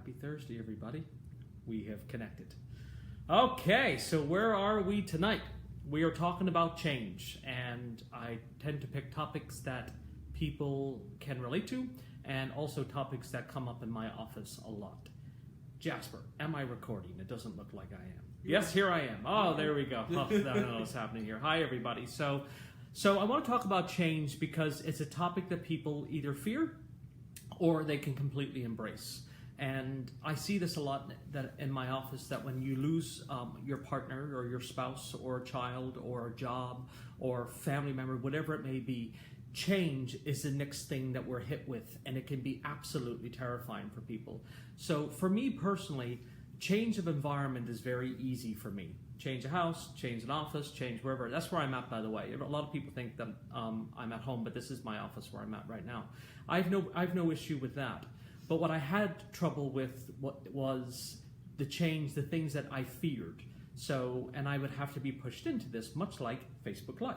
Happy Thursday, everybody. We have connected. Okay, so where are we tonight? We are talking about change, and I tend to pick topics that people can relate to, and also topics that come up in my office a lot. Jasper, am I recording? It doesn't look like I am. Yes, here I am. Oh, there we go. Oh, I don't know what's happening here. Hi, everybody. So I want to talk about change because it's a topic that people either fear or they can completely embrace. And I see this a lot that in my office, that when you lose your partner or your spouse or a child or a job or family member, whatever it may be, change is the next thing that we're hit with, and it can be absolutely terrifying for people. So for me personally, change of environment is very easy for me. Change a house, change an office, change wherever. That's where I'm at, by the way. A lot of people think that I'm at home, but this is my office where I'm at right now. I've no issue with that. But what I had trouble with was the change, the things that I feared. So, and I would have to be pushed into this, much like Facebook Live.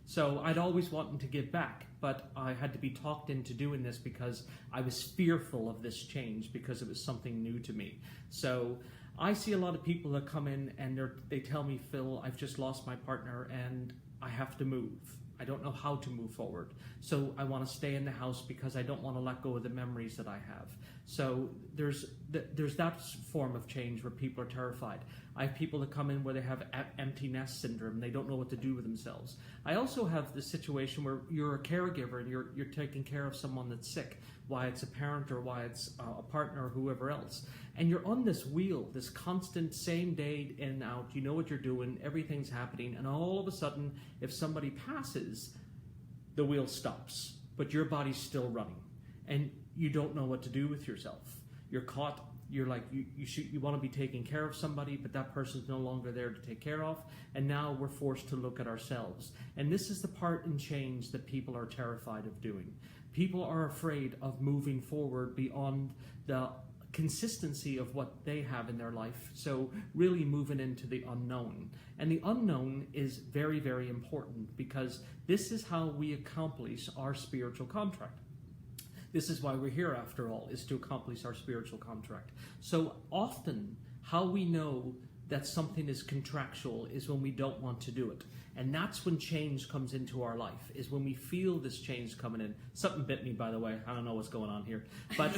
So I'd always wanted to give back, but I had to be talked into doing this because I was fearful of this change because it was something new to me. So I see a lot of people that come in and they tell me, Phil, I've just lost my partner and I have to move. I don't know how to move forward. So I want to stay in the house because I don't want to let go of the memories that I have. So there's that form of change where people are terrified. I have people that come in where they have empty nest syndrome. They don't know what to do with themselves. I also have the situation where you're a caregiver and you're taking care of someone that's sick, why it's a parent or why it's a partner or whoever else. And you're on this wheel, this constant same day in and out. You know what you're doing, everything's happening, and all of a sudden, if somebody passes, the wheel stops, but your body's still running, and you don't know what to do with yourself. You're caught. You're like you want to be taking care of somebody, but that person's no longer there to take care of, and now we're forced to look at ourselves. And this is the part in change that people are terrified of doing. People are afraid of moving forward beyond the consistency of what they have in their life, so really moving into the unknown. And the unknown is very, very important because this is how we accomplish our spiritual contract. This is why we're here, after all, is to accomplish our spiritual contract. So often, how we know that something is contractual is when we don't want to do it. And that's when change comes into our life, is when we feel this change coming in. Something bit me, by the way. I don't know what's going on here, but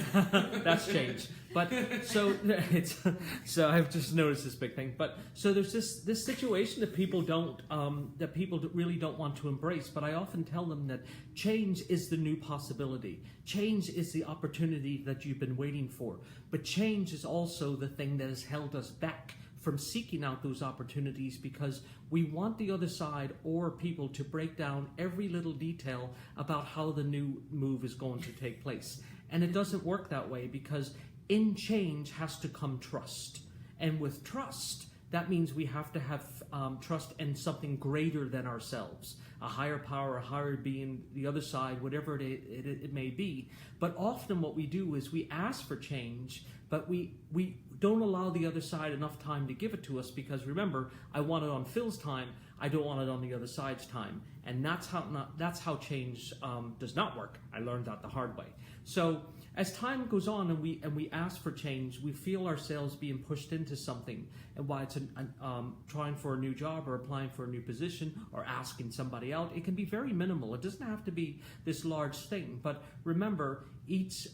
that's change. But so I've just noticed this big thing. But so there's this situation that people really don't want to embrace. But I often tell them that change is the new possibility. Change is the opportunity that you've been waiting for. But change is also the thing that has held us back from seeking out those opportunities, because we want the other side or people to break down every little detail about how the new move is going to take place. And it doesn't work that way, because in change has to come trust. And with trust, that means we have to have trust in something greater than ourselves, a higher power, a higher being, the other side, whatever it may be. But often what we do is we ask for change, but we don't allow the other side enough time to give it to us, because remember, I want it on Phil's time, I don't want it on the other side's time. And that's how change does not work. I learned that the hard way. So as time goes on and we ask for change, we feel ourselves being pushed into something, and why it's trying for a new job or applying for a new position or asking somebody out. It can be very minimal. It doesn't have to be this large thing. But remember, each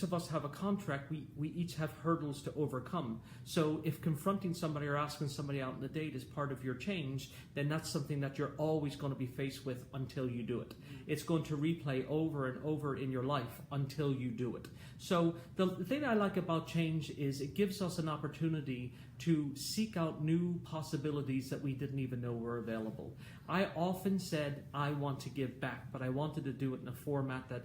of us have a contract, we each have hurdles to overcome. So if confronting somebody or asking somebody out on a date is part of your change, then that's something that you're always going to be faced with until you do it. It's going to replay over and over in your life until you do it. So the thing I like about change is it gives us an opportunity to seek out new possibilities that we didn't even know were available. I often said I want to give back, but I wanted to do it in a format that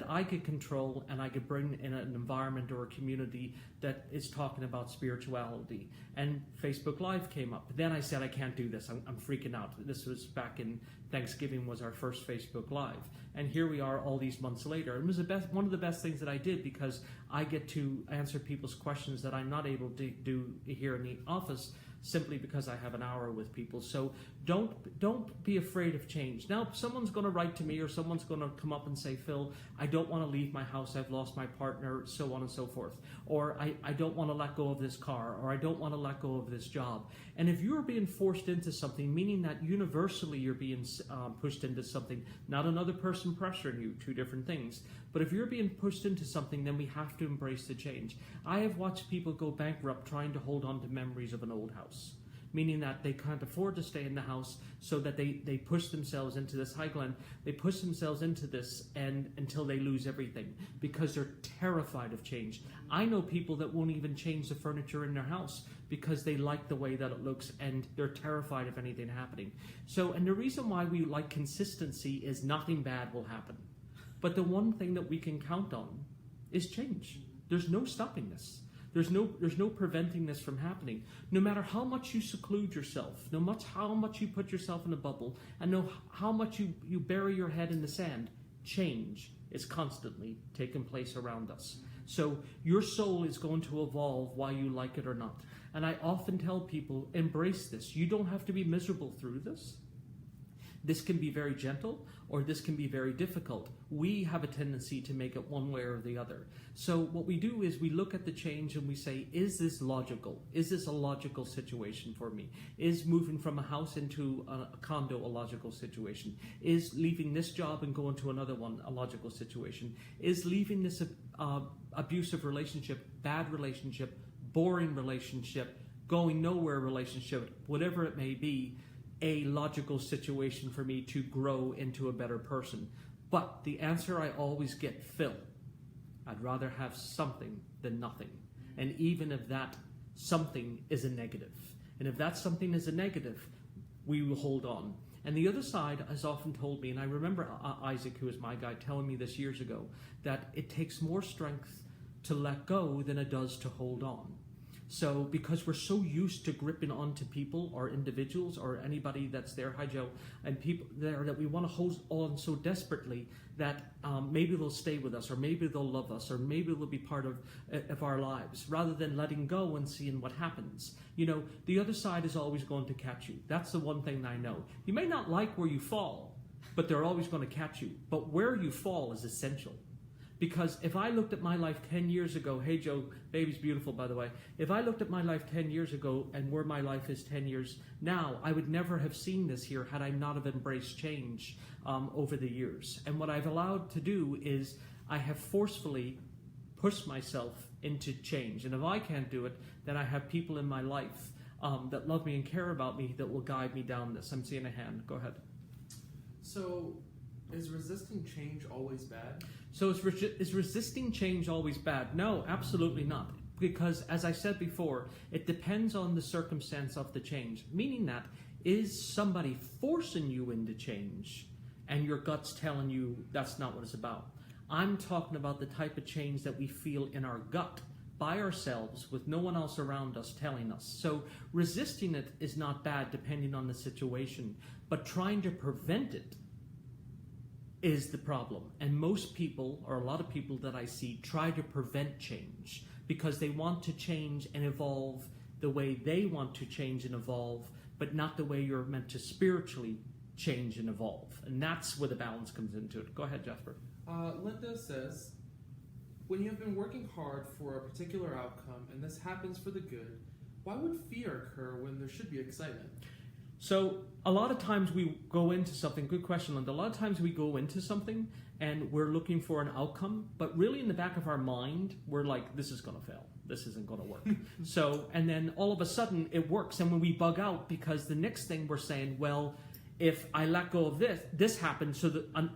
I could control, and I could bring in an environment or a community that is talking about spirituality. And Facebook Live came up. Then I said, I can't do this. I'm freaking out. This was back in Thanksgiving, was our first Facebook Live. And here we are all these months later. It was one of the best things that I did, because I get to answer people's questions that I'm not able to do here in the office simply because I have an hour with people. So don't be afraid of change. Now, someone's going to write to me, or someone's going to come up and say, Phil, I don't want to leave my house. I've lost my partner, so on and so forth. Or I don't want to let go of this car, or I don't want to let go of this job. And if you're being forced into something, meaning that universally you're being pushed into something, not another person pressuring you, two different things. But if you're being pushed into something, then we have to embrace the change. I have watched people go bankrupt trying to hold on to memories of an old house, meaning that they can't afford to stay in the house, so that they push themselves into this. Hi, Glenn. They push themselves into this and until they lose everything because they're terrified of change. I know people that won't even change the furniture in their house because they like the way that it looks and they're terrified of anything happening. So, and the reason why we like consistency is nothing bad will happen. But the one thing that we can count on is change. There's no stopping this. There's no preventing this from happening. No matter how much you seclude yourself, no matter how much you put yourself in a bubble, and no how much you bury your head in the sand, change is constantly taking place around us. So your soul is going to evolve whether you like it or not. And I often tell people, embrace this. You don't have to be miserable through this. This can be very gentle, or this can be very difficult. We have a tendency to make it one way or the other. So what we do is we look at the change and we say, is this logical? Is this a logical situation for me? Is moving from a house into a condo a logical situation? Is leaving this job and going to another one a logical situation? Is leaving this abusive relationship, bad relationship, boring relationship, going nowhere relationship, whatever it may be, a logical situation for me to grow into a better person? But the answer I always get, Phil, I'd rather have something than nothing. And even if that something is a negative. And if that something is a negative, we will hold on. And the other side has often told me, and I remember Isaac, who was my guy, telling me this years ago, that it takes more strength to let go than it does to hold on. So because we're so used to gripping onto people or individuals or anybody that's there, hi Joe, and people there that we want to hold on so desperately that maybe they'll stay with us, or maybe they'll love us, or maybe they'll be part of our lives, rather than letting go and seeing what happens. You know, the other side is always going to catch you. That's the one thing I know. You may not like where you fall, but they're always going to catch you. But where you fall is essential. Because if I looked at my life 10 years ago, hey Joe, baby's beautiful by the way. If I looked at my life 10 years ago and where my life is 10 years now, I would never have seen this here had I not have embraced change over the years. And what I've allowed to do is I have forcefully pushed myself into change. And if I can't do it, then I have people in my life that love me and care about me that will guide me down this. I'm seeing a hand. Go ahead. So, is resisting change always bad? So is resisting change always bad? No, absolutely not. Because as I said before, it depends on the circumstance of the change. Meaning that, is somebody forcing you into change and your gut's telling you that's not what it's about? I'm talking about the type of change that we feel in our gut by ourselves with no one else around us telling us. So resisting it is not bad depending on the situation, but trying to prevent it is the problem. And most people, or a lot of people that I see, try to prevent change because they want to change and evolve the way they want to change and evolve, but not the way you're meant to spiritually change and evolve. And that's where the balance comes into it. Go ahead, Jasper. Linda says, when you have been working hard for a particular outcome and this happens for the good, why would fear occur when there should be excitement? So a lot of times we go into something, good question, Linda, a lot of times we go into something and we're looking for an outcome, but really in the back of our mind, we're like, this is going to fail. This isn't going to work. So, and then all of a sudden it works. And when we bug out, because the next thing we're saying, well, if I let go of this happens, so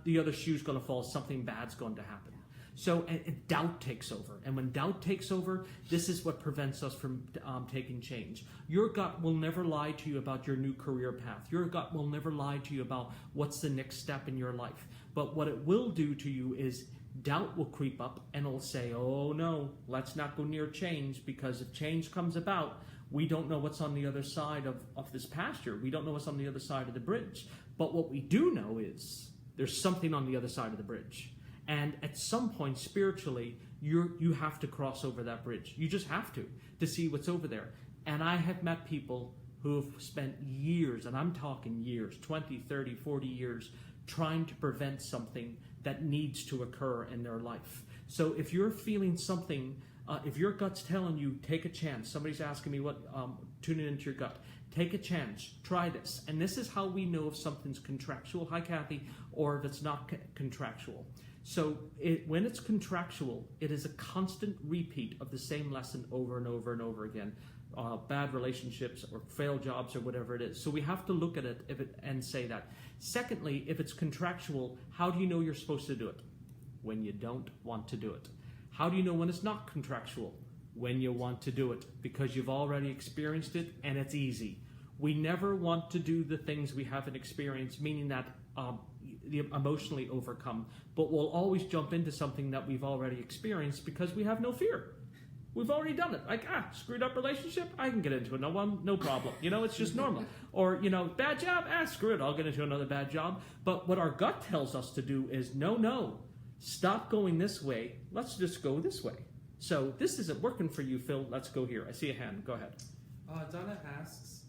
the other shoe's going to fall, something bad's going to happen. So and doubt takes over. And when doubt takes over, this is what prevents us from taking change. Your gut will never lie to you about your new career path. Your gut will never lie to you about what's the next step in your life. But what it will do to you is doubt will creep up and it'll say, oh no, let's not go near change, because if change comes about, we don't know what's on the other side of this pasture. We don't know what's on the other side of the bridge. But what we do know is there's something on the other side of the bridge. And at some point, spiritually, you have to cross over that bridge. You just have to see what's over there. And I have met people who have spent years, and I'm talking years, 20, 30, 40 years, trying to prevent something that needs to occur in their life. So if you're feeling something, if your gut's telling you, take a chance. Somebody's asking me what, tuning into your gut. Take a chance. Try this. And this is how we know if something's contractual, hi Kathy, or if it's not contractual. So when it's contractual, it is a constant repeat of the same lesson over and over and over again. Bad relationships or failed jobs or whatever it is. So we have to look at it, and say that. Secondly, if it's contractual, how do you know you're supposed to do it? When you don't want to do it. How do you know when it's not contractual? When you want to do it, because you've already experienced it and it's easy. We never want to do the things we haven't experienced, meaning that emotionally overcome, but we'll always jump into something that we've already experienced because we have no fear. We've already done it. Like, screwed up relationship, I can get into it. No problem. It's just normal. Or, bad job, screw it, I'll get into another bad job. But what our gut tells us to do is, no, stop going this way. Let's just go this way. So this isn't working for you, Phil. Let's go here. I see a hand. Go ahead. Donna asks,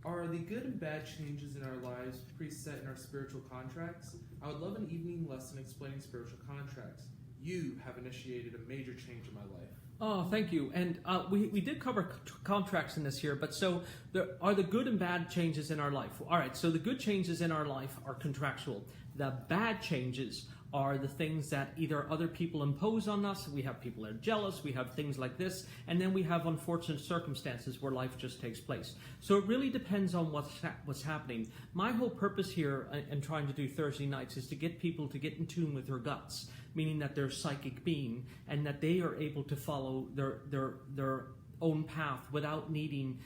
are the good and bad changes in our lives preset in our spiritual contracts? I would love an evening lesson explaining spiritual contracts. You have initiated a major change in my life. Oh, thank you. And we did cover contracts in this here, but so there are the good and bad changes in our life. All right, so the good changes in our life are contractual. The bad changes are the things that either other people impose on us, we have people that are jealous, we have things like this, and then we have unfortunate circumstances where life just takes place. So it really depends on what's happening. My whole purpose here in trying to do Thursday nights is to get people to get in tune with their guts, meaning that they're psychic being and that they are able to follow their own path without needing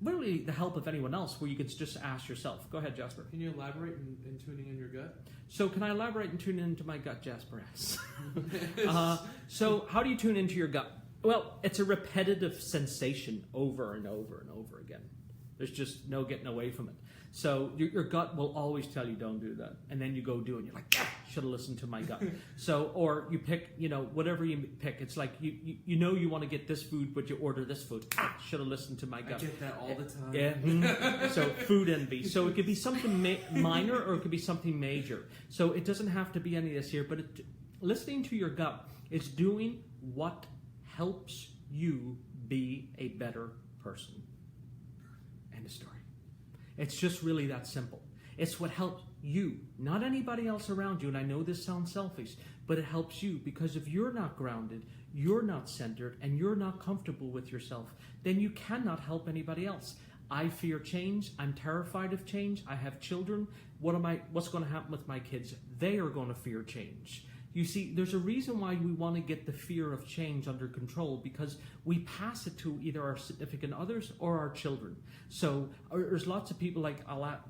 literally the help of anyone else, where you can just ask yourself. Go ahead, Jasper. Can you elaborate in tuning in your gut? So can I elaborate and tune into my gut, Jasper asks? So how do you tune into your gut? Well, it's a repetitive sensation over and over and over again. There's just no getting away from it. So your gut will always tell you don't do that. And then you go do it and you're like, should have listened to my gut. So, or you pick, whatever you pick. It's like you want to get this food, but you order this food. Should have listened to my gut. I get that all the time. Yeah. So food envy. So it could be something minor or it could be something major. So it doesn't have to be any of this here, but listening to your gut is doing what helps you be a better person. End of story. It's just really that simple. It's what helps you, not anybody else around you. And I know this sounds selfish, but it helps you, because if you're not grounded, you're not centered, and you're not comfortable with yourself, then you cannot help anybody else. I fear change. I'm terrified of change. I have children. What's going to happen with my kids? They are going to fear change. You see, there's a reason why we want to get the fear of change under control, because we pass it to either our significant others or our children. So there's lots of people like,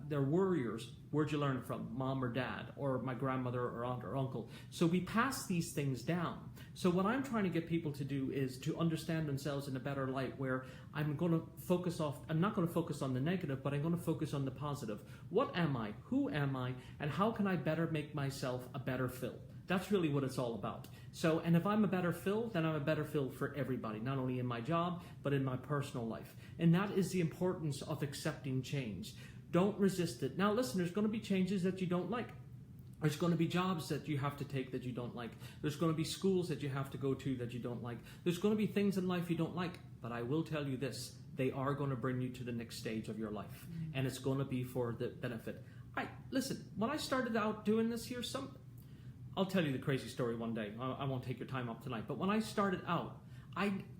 they're worriers. Where'd you learn it from? Mom or dad, or my grandmother or aunt or uncle. So we pass these things down. So what I'm trying to get people to do is to understand themselves in a better light, where I'm not going to focus on the negative, but I'm going to focus on the positive. What am I? Who am I? And how can I better make myself a better Phil? That's really what it's all about. So, and if I'm a better Phil, then I'm a better Phil for everybody, not only in my job, but in my personal life. And that is the importance of accepting change. Don't resist it. Now, listen, there's going to be changes that you don't like. There's going to be jobs that you have to take that you don't like. There's going to be schools that you have to go to that you don't like. There's going to be things in life you don't like. But I will tell you this, they are going to bring you to the next stage of your life. And it's going to be for the benefit. Listen, when I started out doing this here, I'll tell you the crazy story one day. I won't take your time up tonight. But when I started out,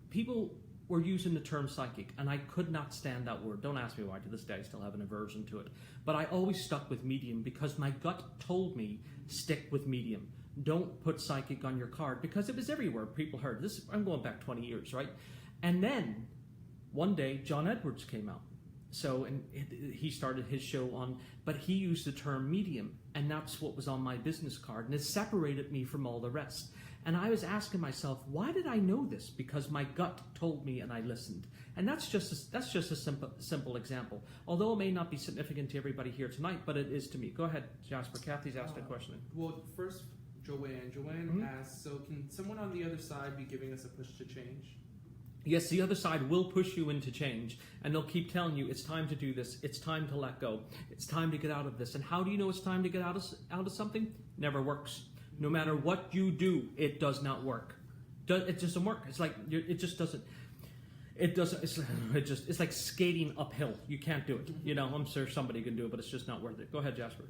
people were using the term psychic, and I could not stand that word. Don't ask me why. To this day, I still have an aversion to it. But I always stuck with medium, because my gut told me, stick with medium. Don't put psychic on your card, because it was everywhere. People heard this. I'm going back 20 years, right? And then one day, John Edwards came out. So, and he started his show on, but he used the term medium, and that's what was on my business card, and it separated me from all the rest. And I was asking myself, why did I know this? Because my gut told me, and I listened. And that's just a simple example. Although it may not be significant to everybody here tonight, but it is to me. Go ahead, Jasper. Kathy's asked a question. Well, first, Joanne. Joanne asks, so can someone on the other side be giving us a push to change? Yes, the other side will push you into change, and they'll keep telling you it's time to do this, it's time to let go, it's time to get out of this. And how do you know it's time to get out of something? Never works. No matter what you do, it does not work. It doesn't work. It's like it just doesn't. It doesn't. It's like skating uphill. You can't do it. You know, I'm sure somebody can do it, but it's just not worth it. Go ahead, Jasper.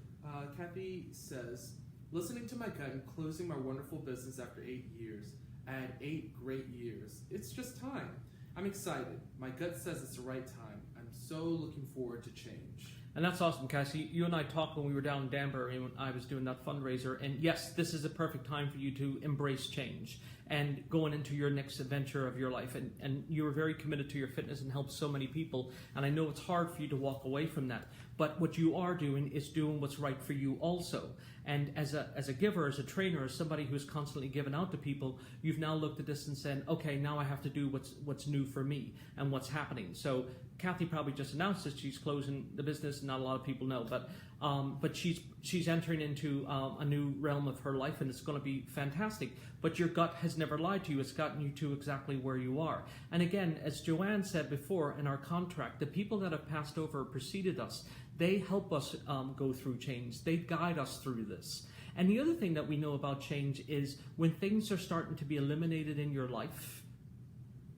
Kathy says, listening to my gut and closing my wonderful business after 8 years. I had 8 great years. It's just time. I'm excited. My gut says it's the right time. I'm so looking forward to change. And that's awesome, Cassie. You and I talked when we were down in Danbury when I was doing that fundraiser. And yes, this is a perfect time for you to embrace change and going into your next adventure of your life. And you were very committed to your fitness and helped so many people. And I know it's hard for you to walk away from that. But what you are doing is doing what's right for you also. And as a giver, as a trainer, as somebody who's constantly given out to people, you've now looked at this and said, okay, now I have to do what's new for me and what's happening. So Kathy probably just announced that she's closing the business. Not a lot of people know, but she's entering into a new realm of her life, and it's going to be fantastic. But your gut has never lied to you. It's gotten you to exactly where you are. And again, as Joanne said before in our contract, the people that have passed over or preceded us, they help us go through change. They guide us through this. And the other thing that we know about change is when things are starting to be eliminated in your life,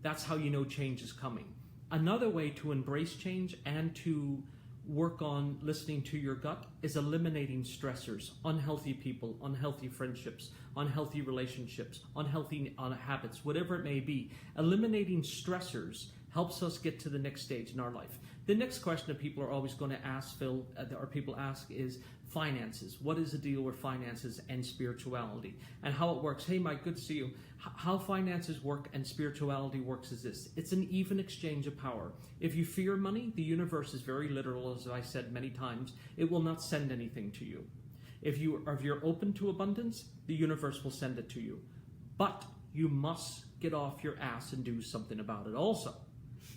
that's how you know change is coming. Another way to embrace change and to work on listening to your gut is eliminating stressors, unhealthy people, unhealthy friendships, unhealthy relationships, unhealthy habits, whatever it may be. Eliminating stressors helps us get to the next stage in our life. The next question that people are always going to ask, Phil, or people ask is finances. What is the deal with finances and spirituality and how it works? Hey, Mike, good to see you. How finances work and spirituality works is this. It's an even exchange of power. If you fear money, the universe is very literal, as I said many times. It will not send anything to you. If you're open to abundance, the universe will send it to you. But you must get off your ass and do something about it also.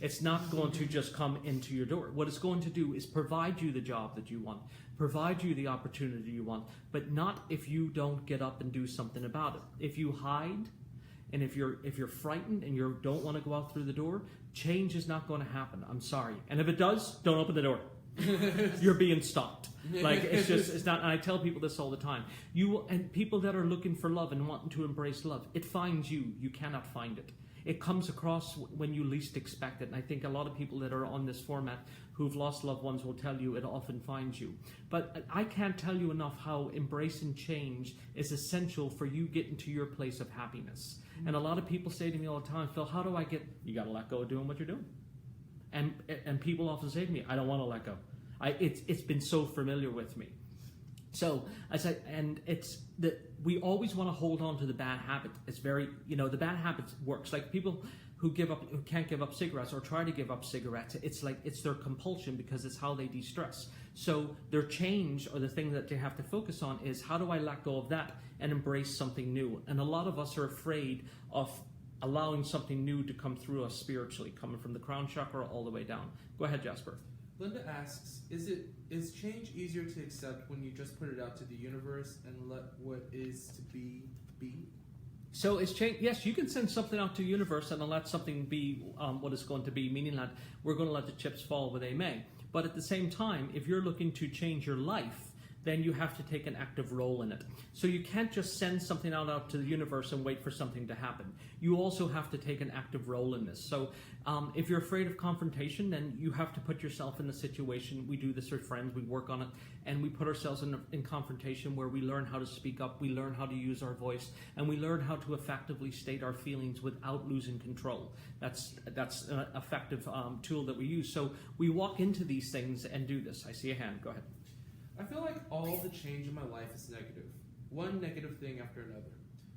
It's not going to just come into your door. What it's going to do is provide you the job that you want, provide you the opportunity you want, but not if you don't get up and do something about it. If you hide, and if you're frightened and you don't want to go out through the door, change is not going to happen. I'm sorry. And if it does, don't open the door. You're being stopped. Like it's not. And I tell people this all the time. And people that are looking for love and wanting to embrace love, it finds you. You cannot find it. It comes across when you least expect it. And I think a lot of people that are on this format who've lost loved ones will tell you it often finds you. But I can't tell you enough how embracing change is essential for you getting to your place of happiness. And a lot of people say to me all the time, Phil, how do I get... You got to let go of doing what you're doing. And people often say to me, I don't want to let go. It's been so familiar with me. So we always want to hold on to the bad habit. It's very, the bad habit works. Like people who can't give up cigarettes or try to give up cigarettes, it's like it's their compulsion because it's how they de-stress. So their change, or the thing that they have to focus on, is how do I let go of that and embrace something new? And a lot of us are afraid of allowing something new to come through us spiritually, coming from the crown chakra all the way down. Go ahead, Jasper. Linda asks, is change easier to accept when you just put it out to the universe and let what is to be? So is change? Yes, you can send something out to the universe and let something be what it's going to be, meaning that we're going to let the chips fall where they may. But at the same time, if you're looking to change your life, then you have to take an active role in it. So you can't just send something out to the universe and wait for something to happen. You also have to take an active role in this. So if you're afraid of confrontation, then you have to put yourself in the situation. We do this with friends, we work on it, and we put ourselves in confrontation where we learn how to speak up, we learn how to use our voice, and we learn how to effectively state our feelings without losing control. That's an effective tool that we use. So we walk into these things and do this. I see a hand. Go ahead. I feel like all the change in my life is negative. One negative thing after another.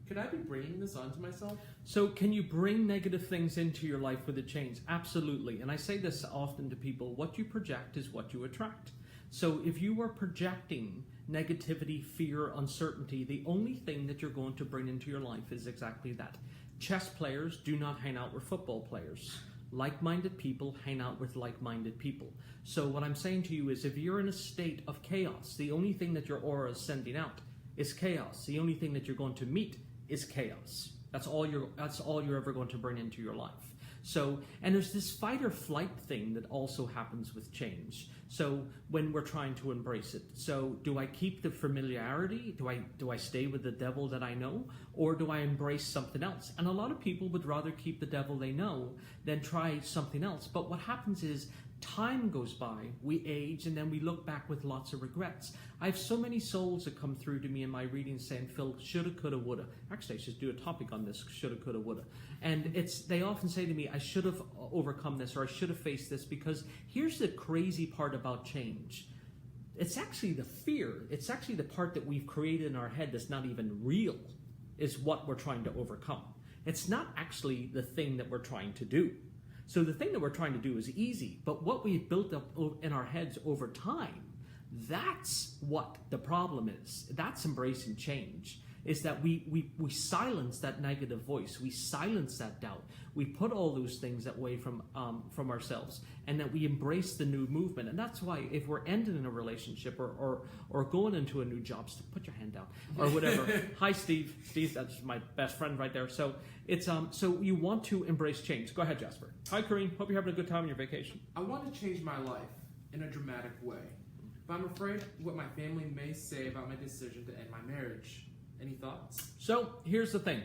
Could I be bringing this onto myself? So can you bring negative things into your life with a change? Absolutely. And I say this often to people, what you project is what you attract. So if you are projecting negativity, fear, uncertainty, the only thing that you're going to bring into your life is exactly that. Chess players do not hang out with football players. Like-minded people hang out with like-minded people. So what I'm saying to you is if you're in a state of chaos, the only thing that your aura is sending out is chaos. The only thing that you're going to meet is chaos. That's all you're ever going to bring into your life. So, and there's this fight or flight thing that also happens with change. So when we're trying to embrace it, so do I keep the familiarity? Do I stay with the devil that I know, or do I embrace something else? And a lot of people would rather keep the devil they know than try something else. But what happens is time goes by, we age, and then we look back with lots of regrets. I have so many souls that come through to me in my readings saying, Phil, shoulda, coulda, woulda. Actually, I should do a topic on this, shoulda, coulda, woulda. And they often say to me, I should have overcome this, or I should have faced this, because here's the crazy part about change. It's actually the fear. It's actually the part that we've created in our head that's not even real, is what we're trying to overcome. It's not actually the thing that we're trying to do. So the thing that we're trying to do is easy, but what we've built up in our heads over time, that's what the problem is. That's embracing change, is that we silence that negative voice. We silence that doubt. We put all those things away from ourselves, and that we embrace the new movement. And that's why if we're ending in a relationship or going into a new job, put your hand down, or whatever. Hi, Steve. Steve, that's my best friend right there. So it's so you want to embrace change. Go ahead, Jasper. Hi, Kareem. Hope you're having a good time on your vacation. I want to change my life in a dramatic way, but I'm afraid what my family may say about my decision to end my marriage. Any thoughts? So here's the thing.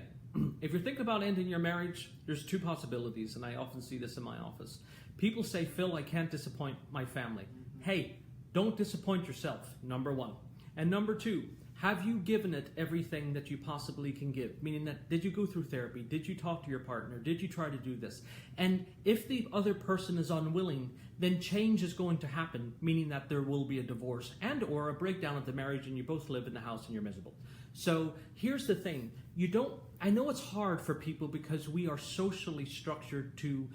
If you're thinking about ending your marriage, there's two possibilities, and I often see this in my office. People say, Phil, I can't disappoint my family. Hey, don't disappoint yourself, number one. And number two, have you given it everything that you possibly can give? Meaning that, did you go through therapy? Did you talk to your partner? Did you try to do this? And if the other person is unwilling, then change is going to happen, meaning that there will be a divorce and or a breakdown of the marriage, and you both live in the house and you're miserable. So here's the thing. I know it's hard for people because we are socially structured to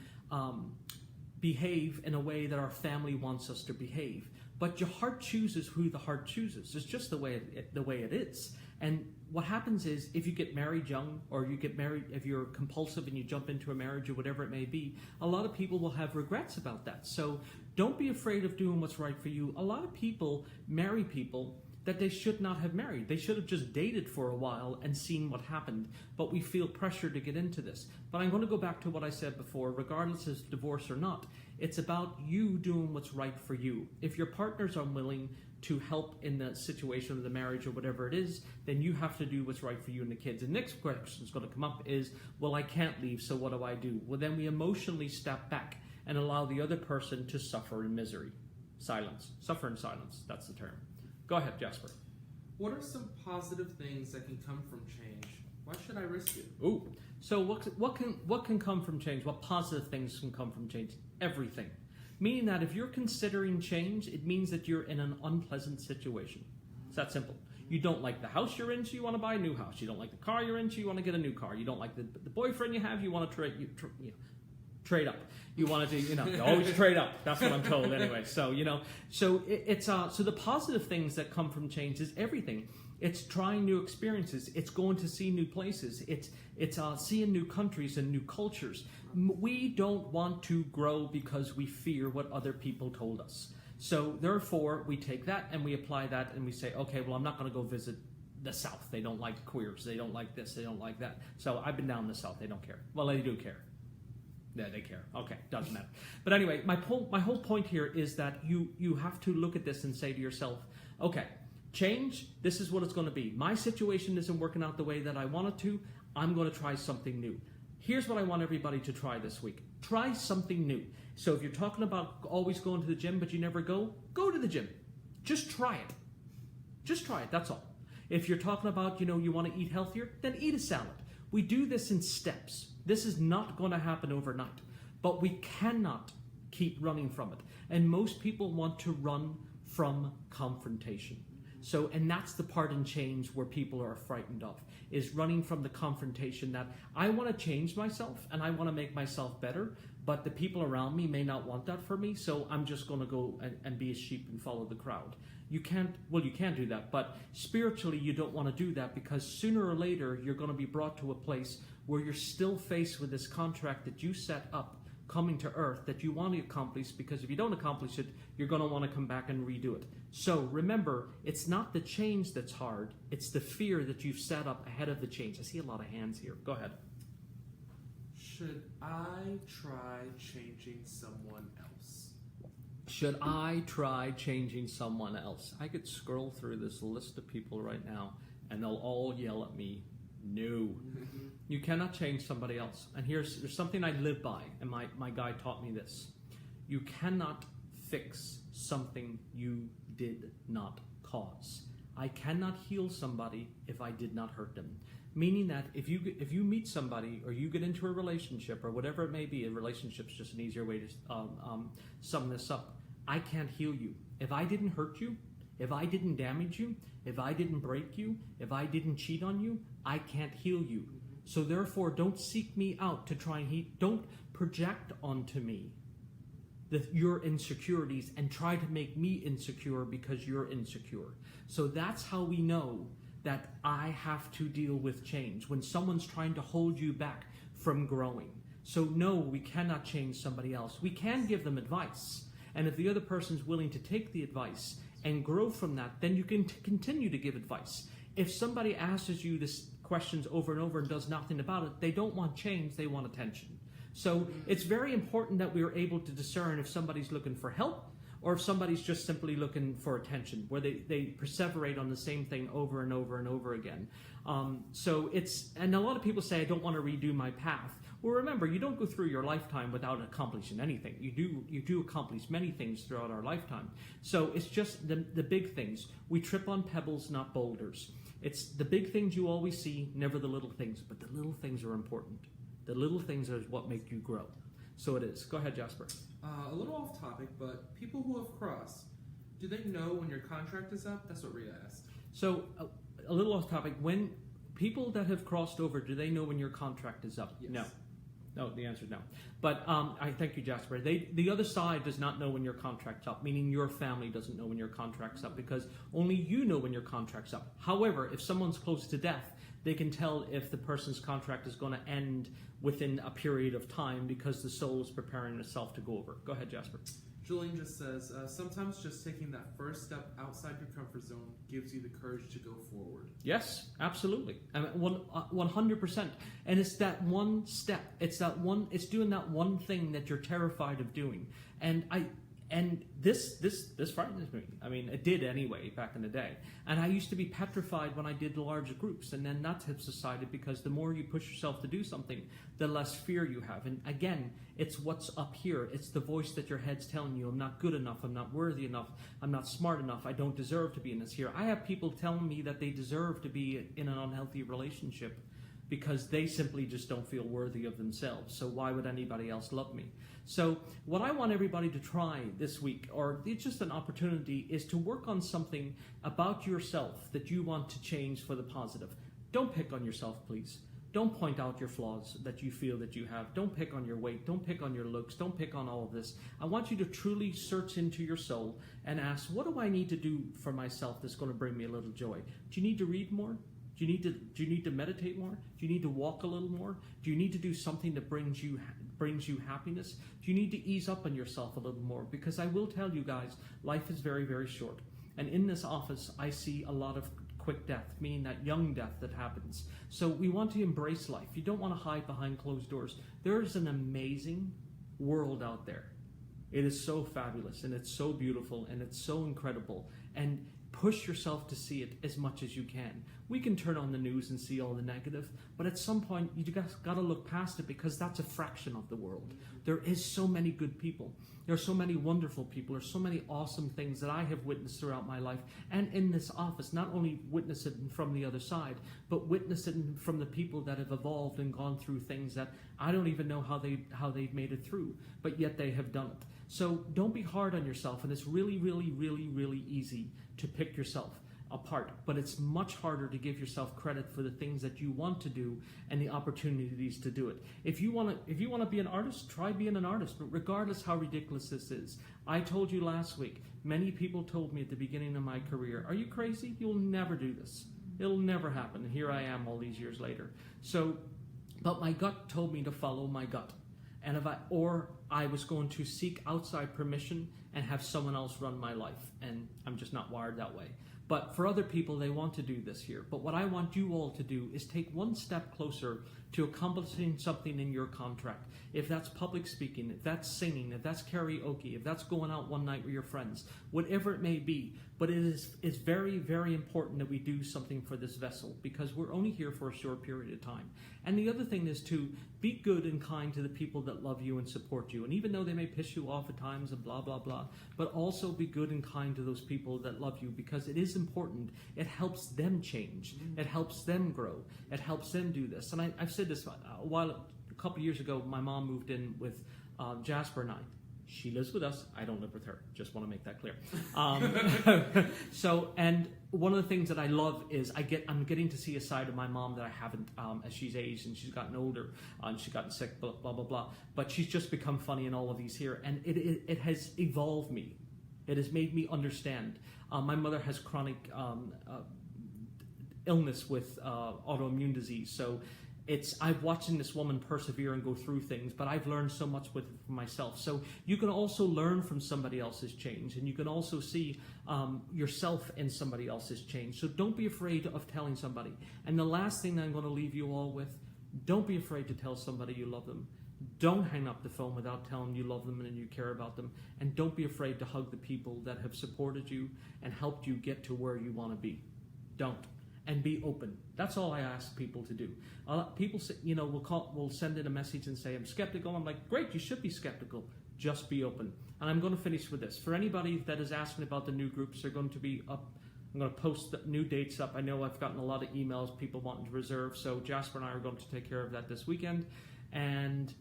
behave in a way that our family wants us to behave. But your heart chooses who the heart chooses. It's just the way it is. And what happens is, if you get married young, or you get married, if you're compulsive and you jump into a marriage or whatever it may be, a lot of people will have regrets about that. So don't be afraid of doing what's right for you. A lot of people marry people that they should not have married. They should have just dated for a while and seen what happened. But we feel pressure to get into this. But I'm going to go back to what I said before. Regardless of divorce or not, it's about you doing what's right for you. If your partner's unwilling to help in the situation of the marriage or whatever it is, then you have to do what's right for you and the kids. The next question is going to come up is, well, I can't leave, so what do I do? Well, then we emotionally step back and allow the other person to suffer in misery. Silence. Suffer in silence. That's the term. Go ahead, Jasper. What are some positive things that can come from change? Why should I risk it? Ooh. So what can come from change? What positive things can come from change? Everything. Meaning that if you're considering change, it means that you're in an unpleasant situation. It's that simple. You don't like the house you're in, so you want to buy a new house. You don't like the car you're in, so you want to get a new car. You don't like the boyfriend you have, you want to trade up. You want to do, you always trade up. That's what I'm told anyway. So, so the positive things that come from change is everything. It's trying new experiences. It's going to see new places. It's seeing new countries and new cultures. We don't want to grow because we fear what other people told us. So therefore, we take that and we apply that and we say, okay, well, I'm not going to go visit the South. They don't like queers. They don't like this. They don't like that. So I've been down in the South. They don't care. Well, they do care. Yeah, they care. Okay, doesn't matter. But anyway, my whole point here is that you have to look at this and say to yourself, okay, change, this is what it's going to be. My situation isn't working out the way that I want it to. I'm going to try something new. Here's what I want everybody to try this week. Try something new. So if you're talking about always going to the gym but you never go to the gym. Just try it. Just try it, that's all. If you're talking about, you want to eat healthier, then eat a salad. We do this in steps. This is not going to happen overnight, but we cannot keep running from it. And most people want to run from confrontation. So, and that's the part in change where people are frightened of, is running from the confrontation that I want to change myself and I want to make myself better, but the people around me may not want that for me, so I'm just going to go and be a sheep and follow the crowd. You can do that, but spiritually you don't want to do that, because sooner or later you're going to be brought to a place where you're still faced with this contract that you set up coming to earth that you want to accomplish, because if you don't accomplish it, you're going to want to come back and redo it. So remember, it's not the change that's hard, it's the fear that you've set up ahead of the change. I see a lot of hands here. Go ahead. Should I try changing someone else? Should I try changing someone else? I could scroll through this list of people right now, and they'll all yell at me, no. You cannot change somebody else. And there's something I live by, and my guy taught me this. You cannot fix something you did not cause. I cannot heal somebody if I did not hurt them. Meaning that if you meet somebody or you get into a relationship or whatever it may be, a relationship's just an easier way to sum this up. I can't heal you. If I didn't hurt you, if I didn't damage you, if I didn't break you, if I didn't cheat on you, I can't heal you. So therefore, don't seek me out to try and heal. Don't project onto me your insecurities and try to make me insecure because you're insecure. So that's how we know that I have to deal with change when someone's trying to hold you back from growing. So no, we cannot change somebody else. We can give them advice. And if the other person's willing to take the advice and grow from that, then you can continue to give advice. If somebody asks you this questions over and over and does nothing about it, they don't want change, they want attention. So it's very important that we are able to discern if somebody's looking for help or if somebody's just simply looking for attention, where they perseverate on the same thing over and over and over again. And a lot of people say, I don't want to redo my path. Well, remember, you don't go through your lifetime without accomplishing anything. You do accomplish many things throughout our lifetime. So it's just the big things. We trip on pebbles, not boulders. It's the big things you always see, never the little things. But the little things are important. The little things are what make you grow. So it is. Go ahead, Jasper. A little off topic, but people who have crossed, do they know when your contract is up? That's what Rhea asked. So a little off topic. When people that have crossed over, do they know when your contract is up? Yes. No. No, the answer is no. But I thank you, Jasper. The other side does not know when your contract's up, meaning your family doesn't know when your contract's up because only you know when your contract's up. However, if someone's close to death, they can tell if the person's contract is going to end within a period of time because the soul is preparing itself to go over. Go ahead, Jasper. Julian just says, sometimes just taking that first step outside your comfort zone gives you the courage to go forward. Yes, absolutely. 100%. And it's that one step. It's doing that one thing that you're terrified of doing. And this frightens me. I mean, it did anyway back in the day. And I used to be petrified when I did large groups. And then that has subsided because the more you push yourself to do something, the less fear you have. And again, it's what's up here. It's the voice that your head's telling you, I'm not good enough, I'm not worthy enough, I'm not smart enough, I don't deserve to be in this here. I have people telling me that they deserve to be in an unhealthy relationship because they simply just don't feel worthy of themselves. So why would anybody else love me? So what I want everybody to try this week, or it's just an opportunity, is to work on something about yourself that you want to change for the positive. Don't pick on yourself, please. Don't point out your flaws that you feel that you have. Don't pick on your weight. Don't pick on your looks. Don't pick on all of this. I want you to truly search into your soul and ask, what do I need to do for myself that's going to bring me a little joy? Do you need to read more? Do you need to meditate more? Do you need to walk a little more? Do you need to do something that brings you happiness? Do you need to ease up on yourself a little more? Because I will tell you guys, life is very, very short. And in this office, I see a lot of quick death, meaning that young death that happens. So we want to embrace life. You don't want to hide behind closed doors. There is an amazing world out there. It is so fabulous, and it's so beautiful, and it's so incredible. And push yourself to see it as much as you can. We can turn on the news and see all the negative, but at some point you guys got to look past it because that's a fraction of the world. There is so many good people. There are so many wonderful people. There's so many awesome things that I have witnessed throughout my life and in this office. Not only witness it from the other side, but witness it from the people that have evolved and gone through things that I don't even know how they've made it through, but yet they have done it. So don't be hard on yourself, and it's really, really, really, really easy to pick yourself apart, but it's much harder to give yourself credit for the things that you want to do and the opportunities to do it. If you want to be an artist, try being an artist, but regardless how ridiculous this is. I told you last week, many people told me at the beginning of my career, are you crazy? You'll never do this. It'll never happen. And here I am all these years later. But my gut told me to follow my gut. And I was going to seek outside permission and have someone else run my life. And I'm just not wired that way. But for other people, they want to do this here. But what I want you all to do is take one step closer to accomplishing something in your contract. If that's public speaking, if that's singing, if that's karaoke, if that's going out one night with your friends, whatever it may be. But it's very, very important that we do something for this vessel, because we're only here for a short period of time. And the other thing is to be good and kind to the people that love you and support you. And even though they may piss you off at times and blah, blah, blah, but also be good and kind to those people that love you, because it is important. It helps them change. It helps them grow. It helps them do this. And I've said this a couple of years ago. My mom moved in with Jasper and I. She lives with us. I don't live with her. Just want to make that clear. And one of the things that I love is I'm getting to see a side of my mom that I haven't as she's aged and she's gotten older and she's gotten sick, blah, blah, blah, blah. But she's just become funny in all of these here. And it has evolved me. It has made me understand. My mother has chronic illness with autoimmune disease. So I've watched this woman persevere and go through things, but I've learned so much with myself. So you can also learn from somebody else's change, and you can also see yourself in somebody else's change. So don't be afraid of telling somebody. And the last thing that I'm going to leave you all with, don't be afraid to tell somebody you love them. Don't hang up the phone without telling them you love them and you care about them. And don't be afraid to hug the people that have supported you and helped you get to where you want to be. Don't. And be open. That's all I ask people to do. People say, will send in a message and say, I'm skeptical. I'm like, great, you should be skeptical. Just be open. And I'm going to finish with this. For anybody that is asking about the new groups, they're going to be up. I'm going to post the new dates up. I know I've gotten a lot of emails, people wanting to reserve. So Jasper and I are going to take care of that this weekend. And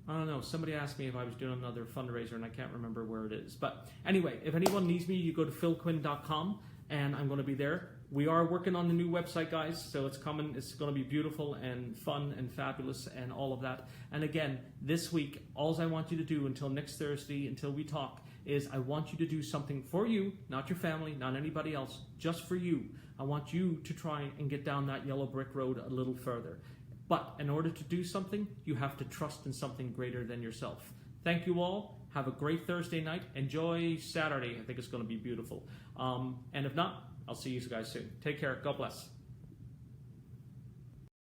I don't know, somebody asked me if I was doing another fundraiser, and I can't remember where it is. But anyway, if anyone needs me, you go to philquinn.com. And I'm going to be there. We are working on the new website, guys, so it's coming. It's going to be beautiful and fun and fabulous and all of that. And again, this week, all I want you to do until next Thursday, until we talk, is I want you to do something for you, not your family, not anybody else, just for you. I want you to try and get down that yellow brick road a little further. But in order to do something, you have to trust in something greater than yourself. Thank you all. Have a great Thursday night. Enjoy Saturday. I think it's going to be beautiful. And if not, I'll see you guys soon. Take care. God bless.